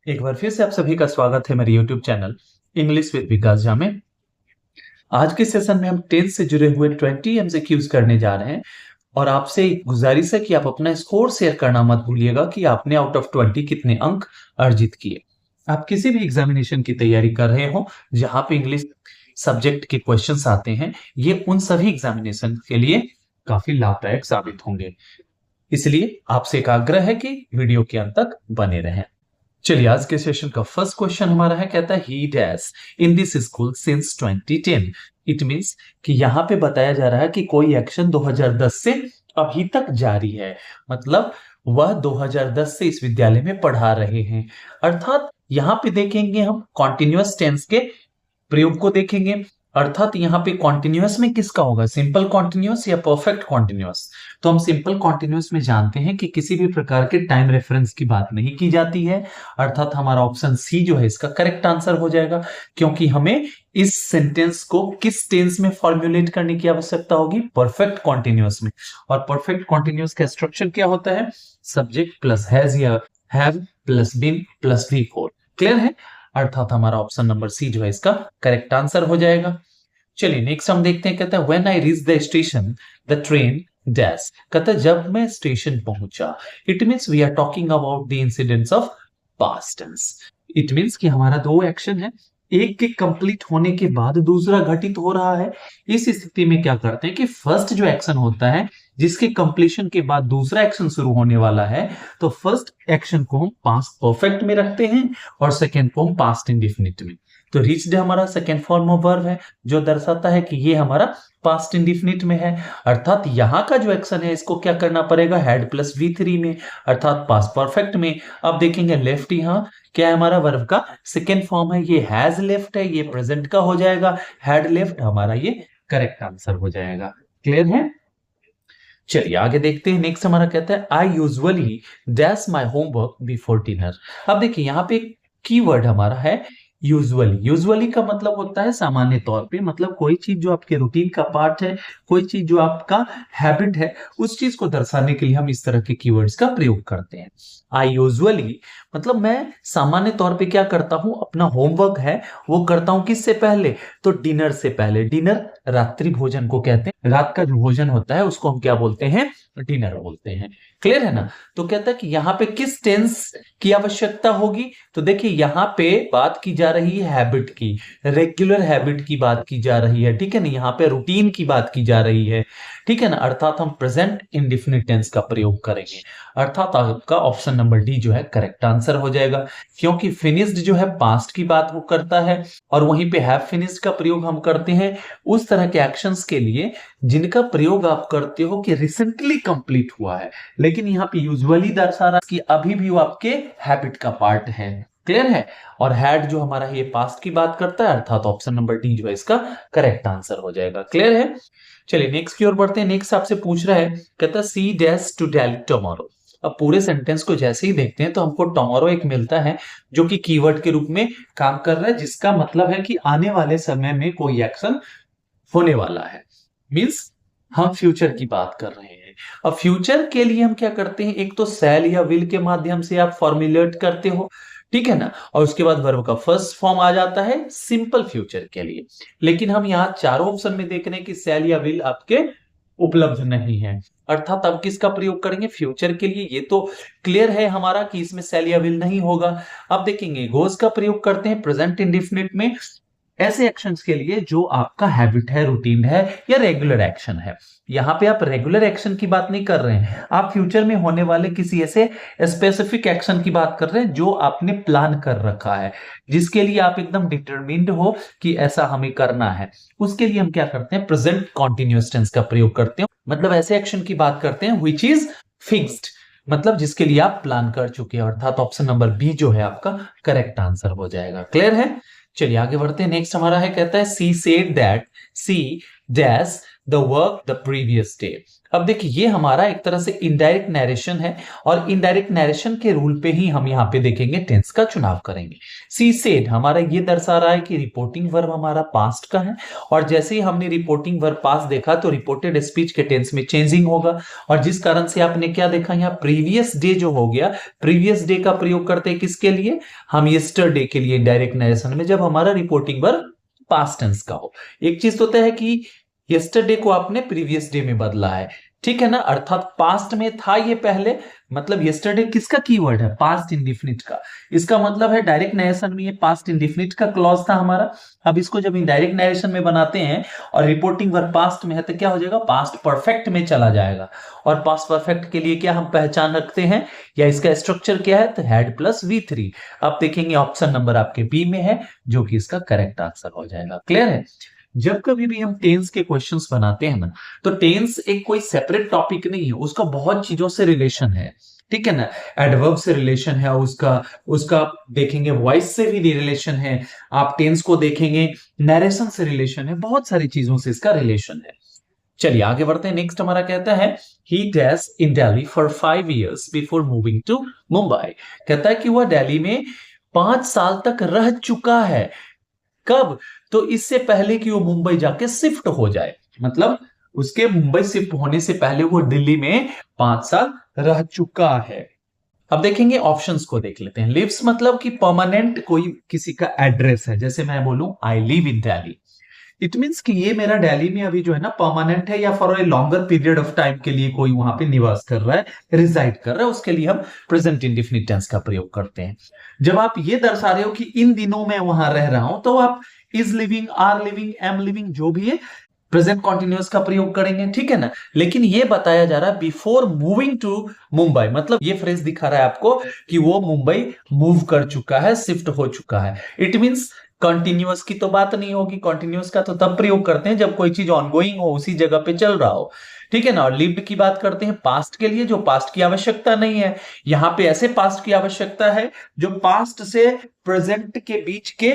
एक बार फिर से आप सभी का स्वागत है मेरे YouTube चैनल इंग्लिश विद विकास झा में। आज के सेशन में हम 10 से जुड़े हुए 20 एमसीक्यूज करने जा रहे हैं और आपसे एक गुजारिश है कि आप अपना स्कोर शेयर करना मत भूलिएगा कि आपने आउट ऑफ 20 कितने अंक अर्जित किए। आप किसी भी एग्जामिनेशन की तैयारी कर रहे हो जहां पे इंग्लिश सब्जेक्ट के क्वेश्चंस आते हैं, ये उन सभी एग्जामिनेशन के लिए काफी लाभदायक साबित होंगे। इसलिए आपसे एक आग्रह है कि वीडियो के अंत तक बने रहें। चलिए आज के सेशन का फर्स्ट क्वेश्चन हमारा है, कहता है he dash in this school since 2010। It means कि यहाँ पे बताया जा रहा है कि कोई एक्शन 2010 से अभी तक जारी है, मतलब वह 2010 से इस विद्यालय में पढ़ा रहे हैं। अर्थात यहाँ पे देखेंगे हम कॉन्टिन्यूअस टेंस के प्रयोग को देखेंगे। अर्थात यहाँ पे कॉन्टिन्यूअस में किसका होगा, सिंपल कॉन्टिन्यूअस या परफेक्ट कॉन्टिन्यूअस। तो हम सिंपल कॉन्टिन्यूअस में जानते हैं कि किसी भी प्रकार के टाइम रेफरेंस की बात नहीं की जाती है। अर्थात हमारा ऑप्शन सी जो है इसका करेक्ट आंसर हो जाएगा, क्योंकि हमें इस सेंटेंस को किस टेंस में फॉर्मुलेट करने की आवश्यकता होगी, परफेक्ट कॉन्टिन्यूअस में। और परफेक्ट कॉन्टिन्यूअस का स्ट्रक्चर क्या होता है, सब्जेक्ट प्लस हैज या have plus been plus V4। Clear है? अर्थात हमारा ऑप्शन नंबर सी जो है इसका करेक्ट आंसर हो जाएगा। चलिए नेक्स्ट हम देखते हैं, कहता है when I reach the station the train dash. कहता है जब मैं स्टेशन पहुंचा। It means we are talking about the incidents of past tense. It means कि हमारा दो एक्शन है, एक के कंप्लीट होने के बाद दूसरा घटित हो रहा है। इस स्थिति में क्या करते हैं कि फर्स्ट जो एक्शन होता है जिसके कंप्लीशन के बाद दूसरा एक्शन शुरू होने वाला है, तो फर्स्ट एक्शन को हम पास्ट परफेक्ट में रखते हैं और सेकेंड को हम पास्ट इंडेफिनिट में। तो रीच्ड हमारा सेकेंड फॉर्म ऑफ वर्ब है जो दर्शाता है कि ये हमारा पास्ट इंडेफिनिट में है। अर्थात यहाँ का जो एक्शन है इसको क्या करना पड़ेगा, हैड प्लस V3 में, अर्थात पास्ट परफेक्ट में। अब देखेंगे लेफ्ट, यहाँ क्या है हमारा वर्ब का सेकेंड फॉर्म है, ये हैज लेफ्ट है, ये प्रेजेंट का हो जाएगा, हैड लेफ्ट हमारा ये करेक्ट आंसर हो जाएगा। क्लियर है? चलिए आगे देखते हैं। नेक्स्ट हमारा कहता है I usually dash my homework before dinner. अब देखिए यहाँ पे कीवर्ड हमारा है यूजुअली। यूजुअली का मतलब होता है सामान्य तौर पे, मतलब कोई चीज जो आपके रूटीन का पार्ट है, कोई चीज जो आपका हैबिट है, उस चीज को दर्शाने के लिए हम इस तरह के कीवर्ड्स का प्रयोग करते हैं। आई यूजुअली मतलब मैं सामान्य तौर पे क्या करता हूं, अपना होमवर्क है वो करता हूं किससे पहले, तो डिनर से पहले। डिनर रात्रि भोजन को कहते हैं, रात का जो भोजन होता है उसको हम क्या बोलते हैं, डिनर बोलते हैं। क्लियर है ना? तो कहता है कि यहाँ पे किस टेंस की आवश्यकता होगी, तो देखिए यहाँ पे बात की जा रही है हैबिट की, रेगुलर हैबिट की बात की जा रही है, ठीक है ना, यहाँ पे रूटीन की बात की जा रही है, ठीक है ना। अर्थात हम प्रेजेंट इंडेफिनिट टेंस का प्रयोग करेंगे। अर्थात आपका ऑप्शन नंबर डी जो है करेक्ट आंसर हो जाएगा, क्योंकि फिनिश्ड जो है पास्ट की बात वो करता है और वहीं पे हैव फिनिश्ड का प्रयोग हम करते हैं उस तरह के एक्शंस के लिए जिनका प्रयोग आप करते हो कि रिसेंटली कंप्लीट हुआ है। लेकिन यहाँ पे यूजुअली दर्शा रहा है कि अभी भी वो आपके हैबिट का पार्ट है। क्लियर है? और हैड जो हमारा ये पास्ट की बात करता है, अर्थात ऑप्शन नंबर डी जो है इसका करेक्ट आंसर हो जाएगा। क्लियर है? चलिए नेक्स्ट की ओर बढ़ते हैं। नेक्स्ट आपसे पूछ रहा है, कहता है she dash to Delhi tomorrow. अब पूरे सेंटेंस को जैसे ही देखते हैं तो हमको टुमारो एक मिलता है जो कि कीवर्ड के रूप में काम कर रहा है, जिसका मतलब है कि आने वाले समय में कोई एक्शन होने वाला है। मींस हम फ्यूचर की बात कर रहे हैं। अब फ्यूचर के लिए हम क्या करते हैं, एक तो शैल या विल के माध्यम से आप फॉर्मुलेट करते हो, ठीक है ना, और उसके बाद वर्ब का फर्स्ट फॉर्म आ जाता है सिंपल फ्यूचर के लिए। लेकिन हम यहाँ चारों ऑप्शन में देख रहे हैं कि शैल या विल आपके उपलब्ध नहीं है। अर्थात अब किसका प्रयोग करेंगे, फ्यूचर के लिए। ये तो क्लियर है हमारा कि इसमें शैल या विल नहीं होगा। अब देखेंगे गोज का प्रयोग करते हैं प्रेजेंट इंडेफिनिट में ऐसे एक्शंस के लिए जो आपका हैबिट है, रूटीन है या रेगुलर एक्शन है। यहाँ पे आप रेगुलर एक्शन की बात नहीं कर रहे हैं, आप फ्यूचर में होने वाले किसी ऐसे स्पेसिफिक एक्शन की बात कर रहे हैं जो आपने प्लान कर रखा है, जिसके लिए आप एकदम डिटरमिन्ड हो कि ऐसा हमें करना है। उसके लिए हम क्या करते हैं, प्रेजेंट कॉन्टिन्यूअस टेंस का प्रयोग करते हैं। मतलब ऐसे एक्शन की बात करते हैं व्हिच इज फिक्स्ड, मतलब जिसके लिए आप प्लान कर चुके हैं। अर्थात ऑप्शन नंबर बी जो है आपका करेक्ट आंसर हो जाएगा। क्लियर है? चलिए आगे बढ़ते हैं। नेक्स्ट हमारा है, कहता है she said that she dash the work the previous day. अब देखिए ये हमारा एक तरह से इनडायरेक्ट नैरेशन है और इनडायरेक्ट नैरेशन के रूल पे ही हम यहाँ पे देखेंगे टेंस का चुनाव करेंगे। सी सेड हमारा ये दर्शा रहा है कि रिपोर्टिंग वर्ब हमारा पास्ट का है और जैसे ही हमने रिपोर्टिंग वर्ब पास्ट देखा तो रिपोर्टेड स्पीच के टेंस में चेंजिंग होगा और जिस कारण से आपने क्या देखा यहाँ प्रीवियस डे जो हो गया, प्रीवियस डे का प्रयोग करते हैं किसके लिए, हम यस्टरडे के लिए डायरेक्ट नरेशन में, जब हमारा रिपोर्टिंग वर्ब पास्ट टेंस का हो। एक चीज होता है कि यस्टरडे को आपने प्रीवियस डे में बदला है, ठीक है ना, अर्थात पास्ट में था ये पहले, मतलब यस्टरडे किसका कीवर्ड है, पास्ट इंडेफिनिट का। इसका मतलब है डायरेक्ट नरेशन में ये पास्ट इंडेफिनिट का क्लॉज था हमारा। अब इसको जब इनडायरेक्ट नरेशन में बनाते हैं और रिपोर्टिंग वर्ब पास्ट में है तो क्या हो जाएगा, पास्ट परफेक्ट में चला जाएगा। और पास्ट परफेक्ट के लिए क्या हम पहचान रखते हैं या इसका स्ट्रक्चर क्या है, तो हैड प्लस V3। अब देखेंगे ऑप्शन नंबर आपके बी में है जो कि इसका करेक्ट आंसर हो जाएगा। क्लियर है। जब कभी भी हम टेंस के क्वेश्चंस बनाते हैं ना, तो टेंस एक कोई सेपरेट टॉपिक नहीं है, उसका बहुत चीजों से रिलेशन है, ठीक है ना। एडवर्ब से रिलेशन है उसका उसका देखेंगे वॉइस से भी रिलेशन है, आप टेंस को देखेंगे नरेशन से रिलेशन है, बहुत सारी चीजों से इसका रिलेशन है। चलिए आगे बढ़ते हैं। नेक्स्ट हमारा कहता है he dash in Delhi for 5 years before moving to Mumbai। कहता है कि वह दिल्ली में 5 साल तक रह चुका है। कब, तो इससे पहले कि वो मुंबई जाके शिफ्ट हो जाए, मतलब उसके मुंबई शिफ्ट होने से पहले वो दिल्ली में 5 साल रह चुका है। अब देखेंगे ऑप्शंस को देख लेते हैं। लिव्स मतलब कि परमानेंट कोई किसी का एड्रेस है, जैसे मैं बोलूं I live in Delhi, it means कि ये मेरा दिल्ली में अभी जो है ना परमानेंट है या for a longer period of time के लिए कोई वहां पे निवास कर रहा है, रिजाइड कर रहा है, उसके लिए हम प्रेजेंट इंडेफिनिट टेंस का प्रयोग करते हैं। जब आप ये दर्शा रहे हो कि इन दिनों में वहां रह रहा हूं, तो आप is living, are living, am living जो भी है प्रेजेंट कॉन्टिन्यूअस का प्रयोग करेंगे, ठीक है ना। लेकिन ये बताया जा रहा है बिफोर मूविंग टू मुंबई, मतलब ये फ्रेज दिखा रहा है आपको कि वो मुंबई मूव कर चुका है, शिफ्ट हो चुका है। इट मींस कंटिन्यूअस की तो बात नहीं होगी, कंटिन्यूअस का तो तब प्रयोग करते हैं जब कोई चीज ऑनगोइंग हो, उसी जगह पे चल रहा हो, ठीक है ना। और लिव्ड की बात करते हैं पास्ट के लिए, जो पास्ट की आवश्यकता नहीं है। यहां पे ऐसे पास्ट की आवश्यकता है जो पास्ट से प्रेजेंट के बीच के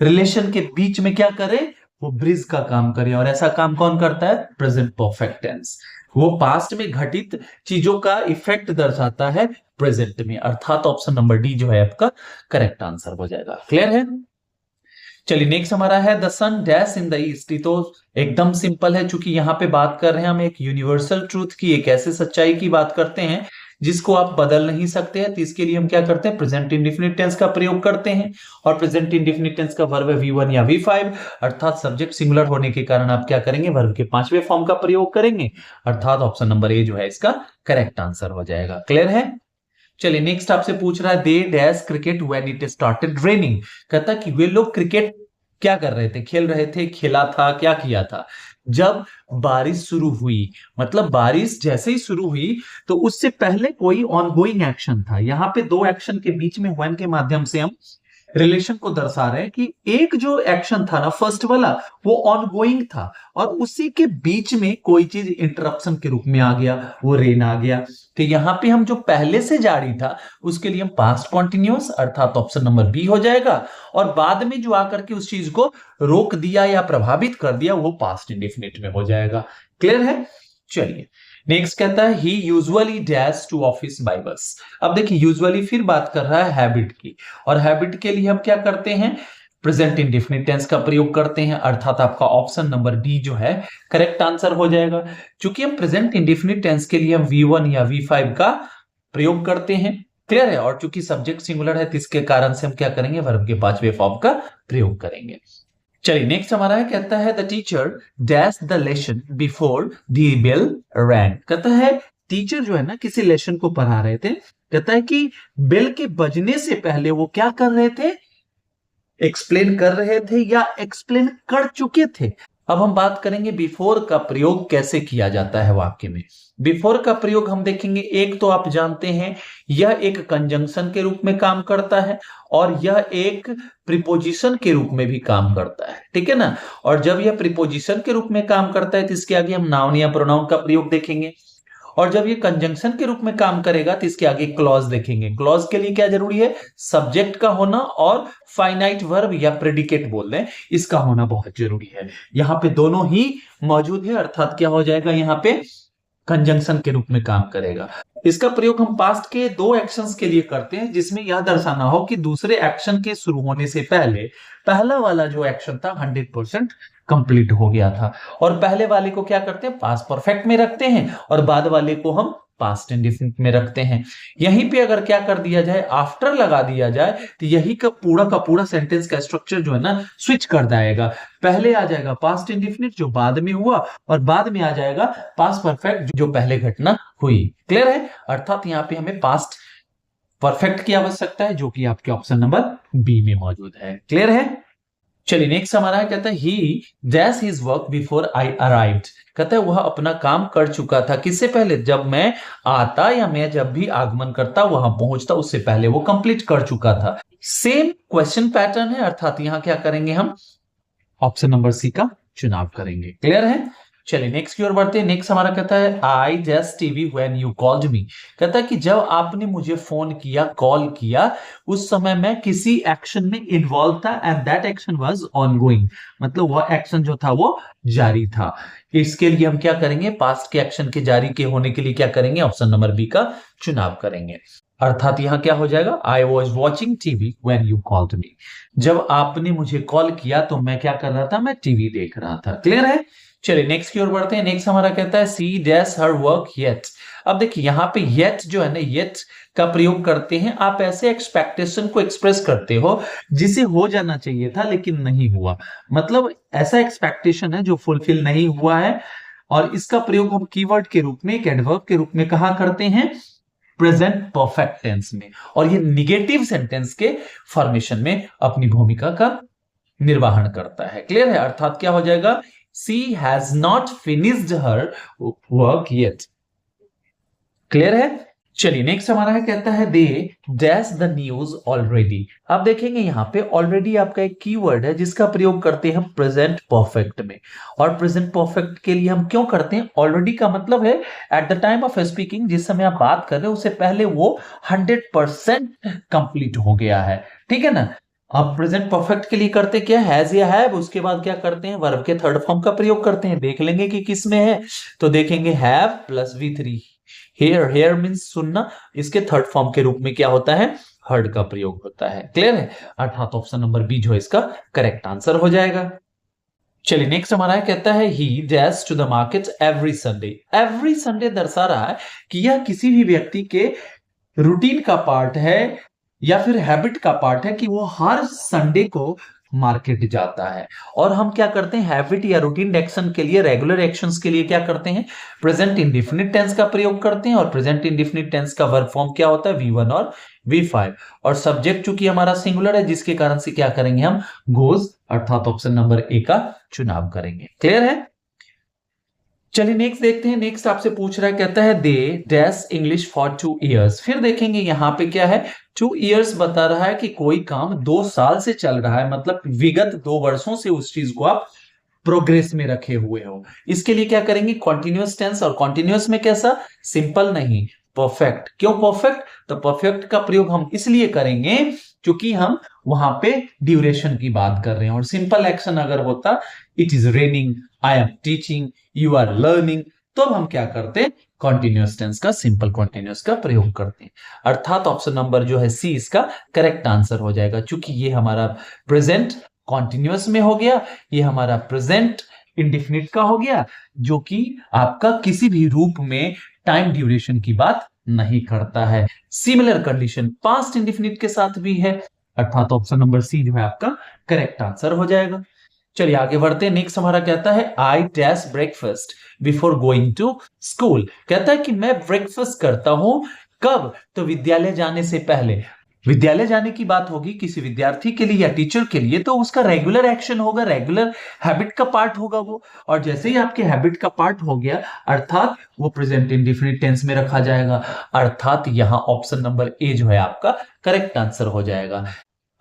रिलेशन के बीच में क्या करे, वो ब्रिज का काम करे। और ऐसा काम कौन करता है, प्रेजेंट परफेक्ट टेंस। वो पास्ट में घटित चीजों का इफेक्ट दर्शाता है प्रेजेंट में, अर्थात ऑप्शन नंबर डी जो है आपका करेक्ट आंसर हो जाएगा। क्लियर है। चलिए नेक्स्ट हमारा है the sun dash in the east. तो एकदम सिंपल है, चूंकि यहाँ पे बात कर रहे हैं हम एक यूनिवर्सल ट्रूथ की, एक ऐसे सच्चाई की बात करते हैं जिसको आप बदल नहीं सकते हैं, तो इसके लिए हम क्या करते हैं, प्रेजेंट इंडेफिनिट टेंस का प्रयोग करते हैं। और प्रेजेंट इंडेफिनिट टेंस का वर्ब है V1 या V5, अर्थात सब्जेक्ट सिंगुलर होने के कारण आप क्या करेंगे, वर्ब के 5वें फॉर्म का प्रयोग करेंगे, अर्थात ऑप्शन नंबर ए जो है इसका करेक्ट आंसर हो जाएगा। क्लियर है। चलिए नेक्स्ट आपसे पूछ रहा है they dash cricket when it started raining. कहता कि वे लोग क्रिकेट क्या कर रहे थे, खेल रहे थे, खेला था, क्या किया था, जब बारिश शुरू हुई। मतलब बारिश जैसे ही शुरू हुई तो उससे पहले कोई ऑनगोइंग एक्शन था। यहां पे दो एक्शन के बीच में व्हेन के माध्यम से हम रिलेशन को दर्शा रहे हैं कि एक जो एक्शन था ना फर्स्ट वाला, वो ऑनगोइंग था और उसी के बीच में कोई चीज इंटरप्शन के रूप में आ गया, वो रेन आ गया। तो यहां पे हम जो पहले से जारी था उसके लिए हम पास्ट कॉन्टिन्यूअस, अर्थात ऑप्शन नंबर बी हो जाएगा। और बाद में जो आकर के उस चीज को रोक दिया या प्रभावित कर दिया वो पास्ट इंडेफिनिट में हो जाएगा। क्लियर है। चलिए नेक्स्ट कहता है he usually dash to office by bus. अब देखिए यूजुअली फिर बात कर रहा है हैबिट की, और हैबिट के लिए हम क्या करते हैं, प्रेजेंट इंडेफिनिट टेंस का प्रयोग करते हैं, अर्थात आपका ऑप्शन नंबर डी जो है करेक्ट आंसर हो जाएगा। क्योंकि हम प्रेजेंट इंडेफिनिट टेंस के लिए हम V1 या V5 का प्रयोग करते हैं। क्लियर है। और चूंकि सब्जेक्ट सिंगुलर है तो इसके कारण से हम क्या करेंगे, वर्ब के 5वें फॉर्म का प्रयोग करेंगे। चलिए नेक्स्ट हमारा है, कहता है the teacher dash the lesson before the bell rang. कहता है टीचर जो है ना किसी लेसन को पढ़ा रहे थे, कहता है कि बेल के बजने से पहले वो क्या कर रहे थे, एक्सप्लेन कर रहे थे या एक्सप्लेन कर चुके थे। अब हम बात करेंगे बिफोर का प्रयोग कैसे किया जाता है वाक्य में। बिफोर का प्रयोग हम देखेंगे, एक तो आप जानते हैं यह एक कंजंक्शन के रूप में काम करता है और यह एक प्रीपोजिशन के रूप में भी काम करता है, ठीक है ना। और जब यह प्रीपोजिशन के रूप में काम करता है तो इसके आगे हम नाउन या प्रोनाउन का प्रयोग देखेंगे। और जब ये कंजंक्शन के रूप में काम करेगा तो इसके आगे क्लॉज देखेंगे। क्लॉज के लिए क्या जरूरी है, सब्जेक्ट का होना और फाइनाइट वर्ब या प्रेडिकेट बोल दें इसका होना बहुत जरूरी है। यहां पे दोनों ही मौजूद है, अर्थात क्या हो जाएगा यहाँ पे कंजंक्शन के रूप में काम करेगा। इसका प्रयोग हम पास्ट के दो एक्शंस के लिए करते हैं, जिसमें यह दर्शाना हो कि दूसरे एक्शन के शुरू होने से पहले पहला वाला जो एक्शन था 100% कंप्लीट हो गया था। और पहले वाले को क्या करते हैं, पास्ट परफेक्ट में रखते हैं, और बाद वाले को हम पास्ट इंडेफिनिट में रखते हैं। यहीं पे अगर क्या कर दिया जाए, आफ्टर लगा दिया जाए, तो यही का पूरा सेंटेंस का स्ट्रक्चर जो है ना स्विच कर जाएगा। पहले आ जाएगा पास्ट इंडेफिनिट जो बाद में हुआ, और बाद में आ जाएगा पास्ट परफेक्ट जो पहले घटना हुई। क्लियर है? अर्थात यहाँ पे हमें पास्ट परफेक्ट की आवश्यकता है, जो कि आपके ऑप्शन नंबर बी में मौजूद है। क्लियर है? चलिए नेक्स्ट हमारा है, कहता है he dash his work before I arrived. कहता है वह अपना काम कर चुका था किससे पहले, जब मैं आता या मैं जब भी आगमन करता वहां पहुंचता उससे पहले वो कंप्लीट कर चुका था। सेम क्वेश्चन पैटर्न है, अर्थात यहां क्या करेंगे हम, ऑप्शन नंबर सी का चुनाव करेंगे। क्लियर है? चलिए नेक्स्ट की ओर बढ़ते हैं। नेक्स्ट हमारा कहता है I just TV when you called me. कहता है कि जब आपने मुझे फोन किया, कॉल किया, उस समय मैं किसी एक्शन में इन्वॉल्व था, and that action was ongoing. मतलब वह एक्शन जो था वो जारी था। इसके लिए हम क्या करेंगे, पास्ट के एक्शन के जारी के होने के लिए क्या करेंगे, ऑप्शन नंबर बी का चुनाव करेंगे। अर्थात यहां क्या हो जाएगा, I was watching TV when you called me. जब आपने मुझे कॉल किया तो मैं क्या कर रहा था, मैं टीवी देख रहा था। क्लियर है? चलिए नेक्स्ट की ओर बढ़ते हैं। नेक्स्ट हमारा कहता है she dash her work yet. अब देखिए यहां पे येट जो है ना, येट का प्रयोग करते हैं आप ऐसे एक्सपेक्टेशन को एक्सप्रेस करते हो जिसे हो जाना चाहिए था लेकिन नहीं हुआ। मतलब ऐसा एक्सपेक्टेशन है जो फुलफिल नहीं हुआ है, और इसका प्रयोग हम कीवर्ड के रूप में, एक एडवर्ब के रूप में कहां करते हैं, प्रेजेंट परफेक्ट टेंस में। और ये निगेटिव सेंटेंस के फॉर्मेशन में अपनी भूमिका का निर्वहन करता है। क्लियर है? अर्थात क्या हो जाएगा, she has not finished her work yet. Clear है? चलिए नेक्स्ट हमारा है, कहता है they dash the news already. आप देखेंगे यहां पे ऑलरेडी आपका एक कीवर्ड है जिसका प्रयोग करते हैं प्रेजेंट परफेक्ट में। और प्रेजेंट परफेक्ट के लिए हम क्यों करते हैं, ऑलरेडी का मतलब है at the time of speaking, जिस समय आप बात कर रहे हो उससे पहले वो 100% कंप्लीट हो गया है। ठीक है ना? अब प्रेजेंट परफेक्ट के लिए करते क्या, हैज या हैव, उसके बाद क्या करते हैं, वर्ब के थर्ड फॉर्म का प्रयोग करते हैं। देख लेंगे कि किस में है, तो देखेंगे have plus V3। Hear, hear means सुनना, इसके थर्ड फॉर्म के रूप में क्या होता है, हर्ड का प्रयोग होता है। क्लियर है? अर्थात ऑप्शन नंबर बी जो है इसका करेक्ट आंसर हो जाएगा। चलिए नेक्स्ट हमारा है, कहता है he dash to the market every Sunday. Every Sunday दर्शा रहा है कि यह किसी भी व्यक्ति के रूटीन का पार्ट है या फिर हैबिट का पार्ट है कि वो हर संडे को मार्केट जाता है। और हम क्या करते हैं, हैबिट या रूटीन एक्शन के लिए, रेगुलर एक्शंस के लिए क्या करते हैं, प्रेजेंट इंडेफिनिट टेंस का प्रयोग करते हैं। और प्रेजेंट इंडेफिनिट टेंस का वर्ब फॉर्म क्या होता है, V1 और V5। और सब्जेक्ट चूंकि हमारा सिंगुलर है, जिसके कारण से क्या करेंगे हम, गोज, अर्थात ऑप्शन नंबर ए का चुनाव करेंगे। क्लियर है? चलिए नेक्स्ट देखते हैं। नेक्स्ट आपसे पूछ रहा है, कहता है they dash English for 2 years। फिर देखेंगे यहाँ पे क्या है, 2 years बता रहा है कि कोई काम 2 साल से चल रहा है, मतलब विगत 2 वर्षों से उस चीज को आप प्रोग्रेस में रखे हुए हो। इसके लिए क्या करेंगे, कॉन्टिन्यूअस टेंस। और कॉन्टिन्यूअस में कैसा, सिंपल नहीं, परफेक्ट। क्यों परफेक्ट, तो परफेक्ट का प्रयोग हम इसलिए करेंगे क्योंकि हम वहां पे ड्यूरेशन की बात कर रहे हैं। और सिंपल एक्शन अगर होता, it is raining, I am teaching, you are learning, तो हम क्या करते, कॉन्टिन्यूअस टेंस का, सिंपल कॉन्टिन्यूअस का प्रयोग करते हैं। अर्थात ऑप्शन नंबर जो है सी इसका करेक्ट आंसर हो जाएगा। चूंकि ये हमारा प्रेजेंट कॉन्टिन्यूअस में हो गया, ये हमारा प्रेजेंट इंडेफिनिट का हो गया, जो कि आपका किसी भी रूप में टाइम ड्यूरेशन की बात नहीं करता है। सिमिलर कंडीशन पास्ट इंडेफिनिट के साथ भी है, अर्थात ऑप्शन नंबर सी जो है आपका करेक्ट आंसर हो जाएगा। चलिए आगे बढ़ते हैं। नेक्स्ट हमारा कहता है I dash breakfast before going to school. कहता है कि मैं ब्रेकफास्ट करता हूं, कब, तो विद्यालय जाने से पहले। विद्यालय जाने की बात होगी किसी विद्यार्थी के लिए या टीचर के लिए, तो उसका रेगुलर एक्शन होगा, रेगुलर हैबिट का पार्ट होगा वो। और जैसे ही आपके हैबिट का पार्ट हो गया, अर्थात वो प्रेजेंट इंडेफिनिट टेंस में रखा जाएगा। अर्थात यहां ऑप्शन नंबर ए जो है आपका करेक्ट आंसर हो जाएगा।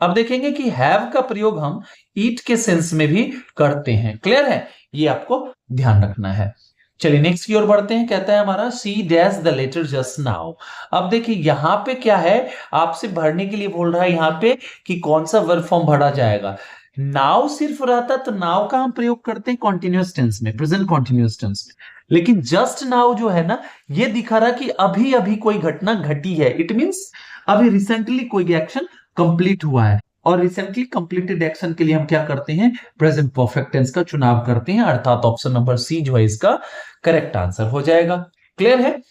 अब देखेंगे कि हैव का प्रयोग हम ईट के सेंस में भी करते हैं। क्लियर है? ये आपको ध्यान रखना है। चलिए नेक्स्ट की ओर बढ़ते हैं। कहता है हमारा she dash the letter just now. अब देखिए यहां पे क्या है, आपसे भरने के लिए बोल रहा है यहां पे कि कौन सा वर्ब फॉर्म भरा जाएगा। नाउ सिर्फ रहता तो नाउ का हम प्रयोग करते हैं कॉन्टिन्यूअस टेंस में, प्रेजेंट कॉन्टिन्यूअस टेंस में। लेकिन जस्ट नाउ जो है ना, ये दिखा रहा कि अभी अभी कोई घटना घटी है। इट मींस अभी रिसेंटली कोई एक्शन कंप्लीट हुआ है, और रिसेंटली कंप्लीटेड एक्शन के लिए हम क्या करते हैं, प्रेजेंट परफेक्ट टेंस का चुनाव करते हैं, अर्थात ऑप्शन नंबर सी जो है इसका करेक्ट आंसर हो जाएगा। क्लियर है?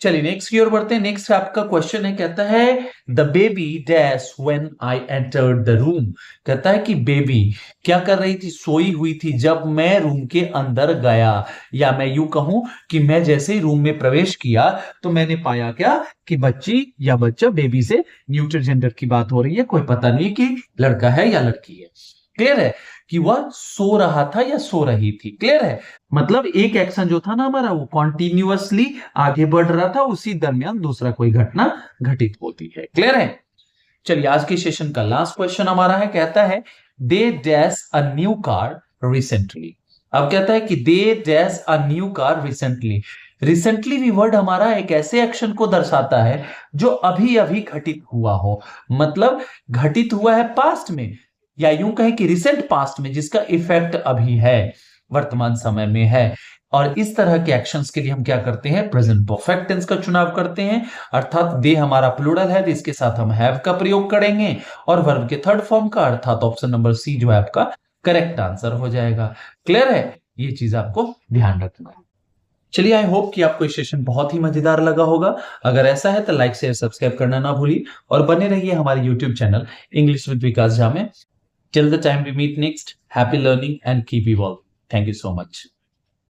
चलिए नेक्स्ट की ओर बढ़ते हैं। नेक्स्ट आपका क्वेश्चन है, कहता है the baby dash when I entered the room. कहता है कि बेबी क्या कर रही थी, सोई हुई थी जब मैं रूम के अंदर गया। या मैं यूं कहूं कि मैं जैसे ही रूम में प्रवेश किया तो मैंने पाया क्या कि बच्ची या बच्चा, बेबी से न्यूट्रल जेंडर की बात हो रही है, कोई पता नहीं कि लड़का है या लड़की है। क्लियर है कि वह सो रहा था या सो रही थी। क्लियर है? मतलब एक एक्शन जो था ना हमारा, वो कॉन्टिन्यूअसली आगे बढ़ रहा था, उसी दरमियान दूसरा कोई घटना घटित होती है। क्लियर है? चलिए आज के सेशन का लास्ट क्वेश्चन हमारा है, कहता है they dash a new car recently. अब कहता है कि they dash a new car recently. Recently भी वर्ड हमारा एक ऐसे एक्शन को दर्शाता है जो अभी अभी घटित हुआ हो, मतलब घटित हुआ है पास्ट में, या यूं कहें कि रिसेंट पास्ट में, जिसका इफेक्ट अभी है, वर्तमान समय में है। और इस तरह के एक्शंस के लिए हम क्या करते हैं, प्रेजेंट परफेक्ट टेंस का चुनाव करते हैं, अर्थात दे हमारा प्लूरल है तो इसके साथ हम हैव का प्रयोग करेंगे, और वर्ब के थर्ड फॉर्म का, अर्थात ऑप्शन नंबर सी जो है आपका करेक्ट आंसर हो जाएगा। क्लियर है? ये चीज आपको ध्यान रखना है। चलिए आई होप कि आपको ये सेशन बहुत ही मजेदार लगा होगा। अगर ऐसा है तो लाइक शेयर सब्सक्राइब करना ना भूलिए, और बने रहिए हमारे यूट्यूब चैनल इंग्लिश विद विकास झा में। Till the time we meet next, happy learning and keep evolving. Thank you so much.